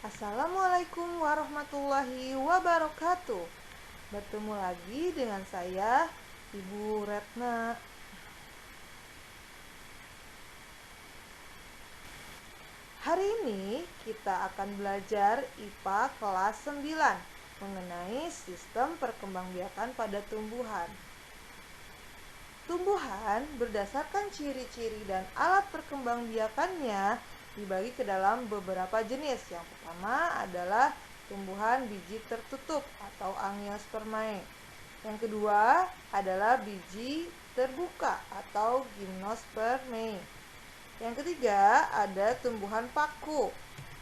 Assalamualaikum warahmatullahi wabarakatuh. Bertemu lagi dengan saya, Ibu Retna. Hari ini kita akan belajar IPA kelas 9 mengenai sistem perkembangbiakan pada tumbuhan. Tumbuhan berdasarkan ciri-ciri dan alat perkembangbiakannya dibagi ke dalam beberapa jenis. Yang pertama adalah tumbuhan biji tertutup atau Angiospermae. Yang kedua adalah biji terbuka atau Gymnospermae. Yang ketiga ada tumbuhan paku.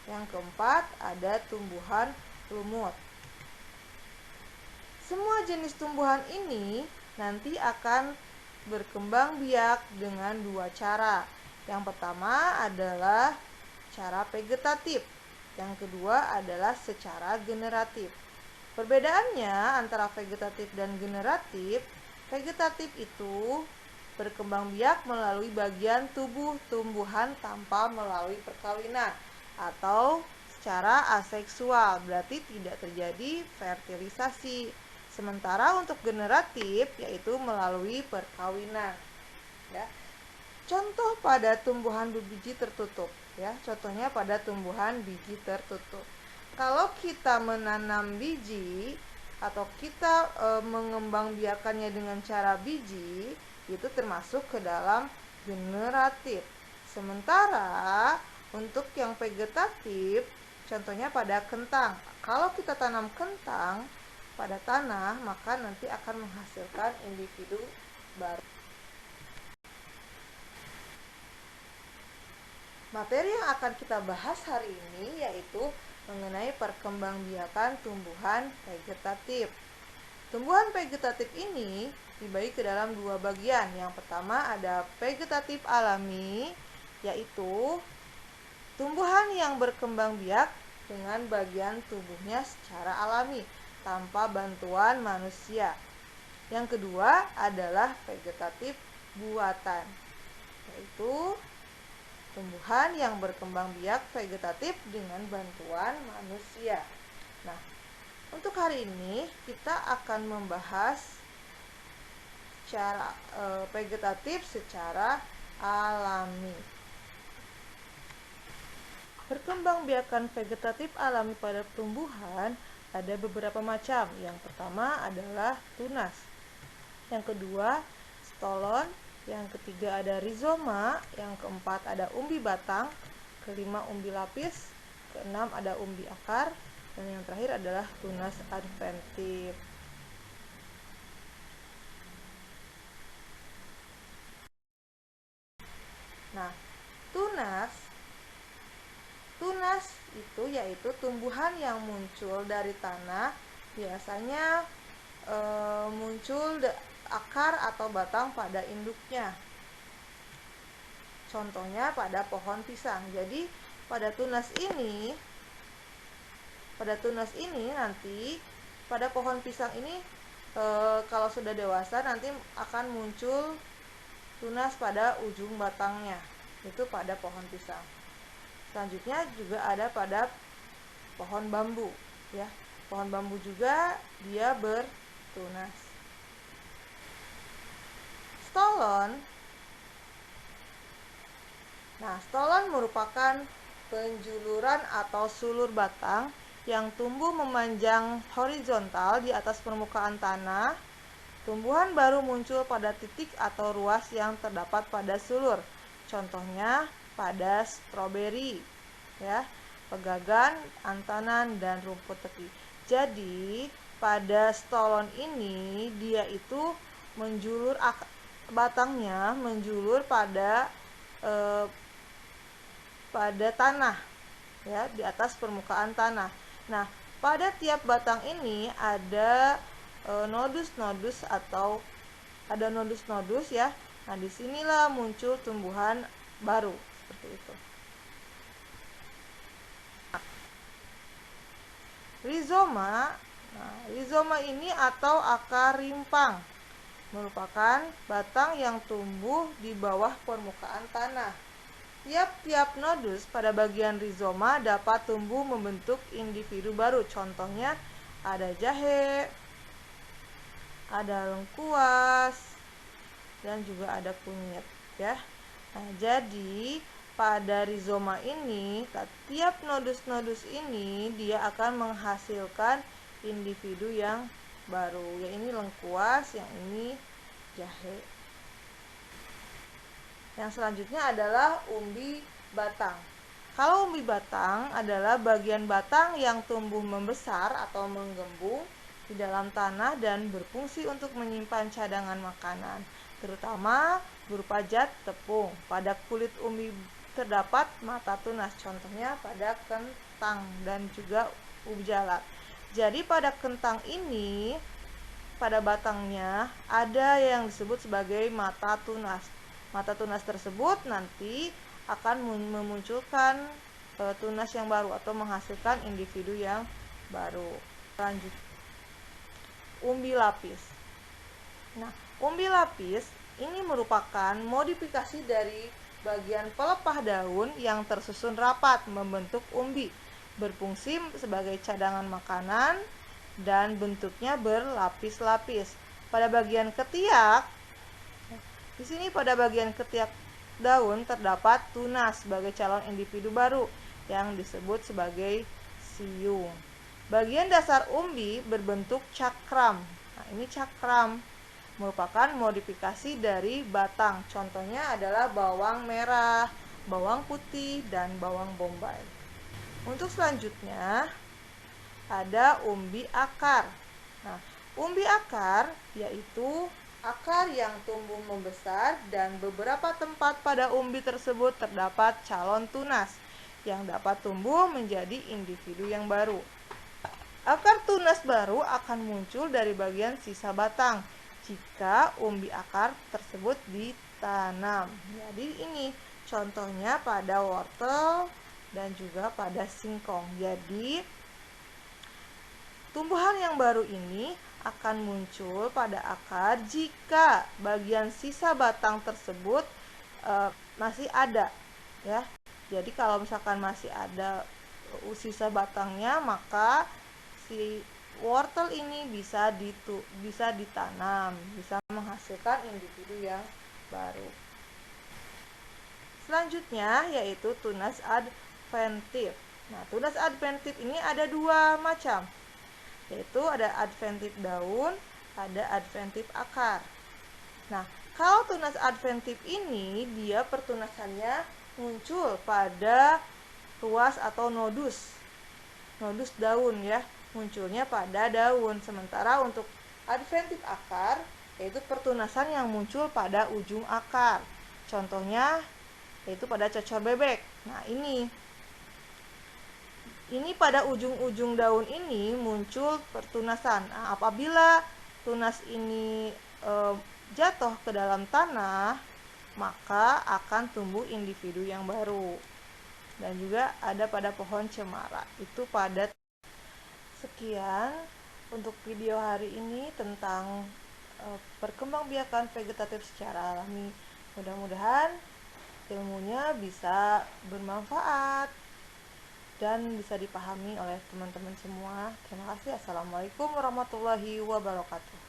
Yang keempat ada tumbuhan lumut. Semua jenis tumbuhan ini nanti akan berkembang biak dengan dua cara. Yang pertama adalah cara vegetatif. Yang kedua adalah secara generatif. Perbedaannya antara vegetatif dan generatif, vegetatif itu berkembang biak melalui bagian tubuh tumbuhan tanpa melalui perkawinan atau secara aseksual, berarti tidak terjadi fertilisasi. Sementara untuk generatif yaitu melalui perkawinan. Ya. Contoh pada tumbuhan berbiji tertutup, ya. Contohnya pada tumbuhan biji tertutup. Kalau kita menanam biji atau kita mengembangbiakannya dengan cara biji, itu termasuk ke dalam generatif. Sementara untuk yang vegetatif, contohnya pada kentang. Kalau kita tanam kentang pada tanah, maka nanti akan menghasilkan individu baru. Materi yang akan kita bahas hari ini yaitu mengenai perkembangbiakan tumbuhan vegetatif. Tumbuhan vegetatif ini dibagi ke dalam dua bagian. Yang pertama ada vegetatif alami, yaitu tumbuhan yang berkembang biak dengan bagian tubuhnya secara alami tanpa bantuan manusia. Yang kedua adalah vegetatif buatan, yaitu tumbuhan yang berkembang biak vegetatif dengan bantuan manusia. Nah, untuk hari ini kita akan membahas cara vegetatif secara alami. Perkembangbiakan vegetatif alami pada tumbuhan ada beberapa macam. Yang pertama adalah tunas. Yang kedua, stolon. Yang ketiga ada rizoma. Yang keempat ada umbi batang. Kelima umbi lapis. Keenam ada umbi akar. Dan yang terakhir adalah tunas adventif. Nah, tunas itu yaitu tumbuhan yang muncul dari tanah, biasanya muncul akar atau batang pada induknya. Contohnya pada pohon pisang. Jadi pada tunas ini nanti pada pohon pisang ini kalau sudah dewasa nanti akan muncul tunas pada ujung batangnya, itu pada pohon pisang. Selanjutnya juga ada pada pohon bambu, ya. Pohon bambu juga dia bertunas. Stolon. Nah, stolon merupakan penjuluran atau sulur batang yang tumbuh memanjang horizontal di atas permukaan tanah. Tumbuhan baru muncul pada titik atau ruas yang terdapat pada sulur. Contohnya pada stroberi, ya, pegagan, antanan, dan rumput tepi. Jadi pada stolon ini dia itu menjulur batangnya menjulur pada tanah, ya, di atas permukaan tanah. Nah, pada tiap batang ini ada nodus-nodus atau ada nodus-nodus, ya. Nah, disinilah muncul tumbuhan baru seperti itu. Rizoma. Nah, rizoma ini atau akar rimpang merupakan batang yang tumbuh di bawah permukaan tanah. Tiap-tiap nodus pada bagian rizoma dapat tumbuh membentuk individu baru. Contohnya ada jahe, ada lengkuas, dan juga ada kunyit ya. Nah, jadi pada rizoma ini, tiap nodus-nodus ini dia akan menghasilkan individu yang baru. Ya, ini lengkuas, yang ini jahe. Yang selanjutnya adalah umbi batang. Kalau umbi batang adalah bagian batang yang tumbuh membesar atau menggembung di dalam tanah dan berfungsi untuk menyimpan cadangan makanan, terutama berupa zat tepung. Pada kulit umbi terdapat mata tunas, contohnya pada kentang dan juga ubi jalak. Jadi pada kentang ini, pada batangnya ada yang disebut sebagai mata tunas. Mata tunas tersebut nanti akan memunculkan tunas yang baru atau menghasilkan individu yang baru. Lanjut, umbi lapis. Nah, umbi lapis ini merupakan modifikasi dari bagian pelepah daun yang tersusun rapat membentuk umbi, berfungsi sebagai cadangan makanan dan bentuknya berlapis-lapis. Pada bagian ketiak, di sini pada bagian ketiak daun terdapat tunas sebagai calon individu baru yang disebut sebagai siung. Bagian dasar umbi berbentuk cakram. Nah, ini cakram merupakan modifikasi dari batang. Contohnya adalah bawang merah, bawang putih, dan bawang bombay. Untuk selanjutnya ada umbi akar. Nah, umbi akar yaitu akar yang tumbuh membesar dan beberapa tempat pada umbi tersebut terdapat calon tunas yang dapat tumbuh menjadi individu yang baru. Akar tunas baru akan muncul dari bagian sisa batang jika umbi akar tersebut ditanam. Jadi ini contohnya pada wortel dan juga pada singkong. Jadi tumbuhan yang baru ini akan muncul pada akar jika bagian sisa batang tersebut masih ada ya. Jadi kalau misalkan masih ada sisa batangnya, maka si wortel ini bisa ditanam, bisa menghasilkan individu yang baru. Selanjutnya yaitu tunas adventif. Nah, tunas adventif ini ada dua macam, yaitu ada adventif daun, ada adventif akar. Nah, kalau tunas adventif ini dia pertunasannya muncul pada ruas atau nodus daun ya, munculnya pada daun. Sementara untuk adventif akar yaitu pertunasan yang muncul pada ujung akar. Contohnya yaitu pada cocor bebek. Nah, ini pada ujung-ujung daun ini muncul pertunasan. Nah, apabila tunas ini jatuh ke dalam tanah, maka akan tumbuh individu yang baru. Dan juga ada pada pohon cemara. Itu pada sekian untuk video hari ini tentang perkembangbiakan vegetatif secara alami. Mudah-mudahan ilmunya bisa bermanfaat dan bisa dipahami oleh teman-teman semua. Terima kasih. Assalamualaikum warahmatullahi wabarakatuh.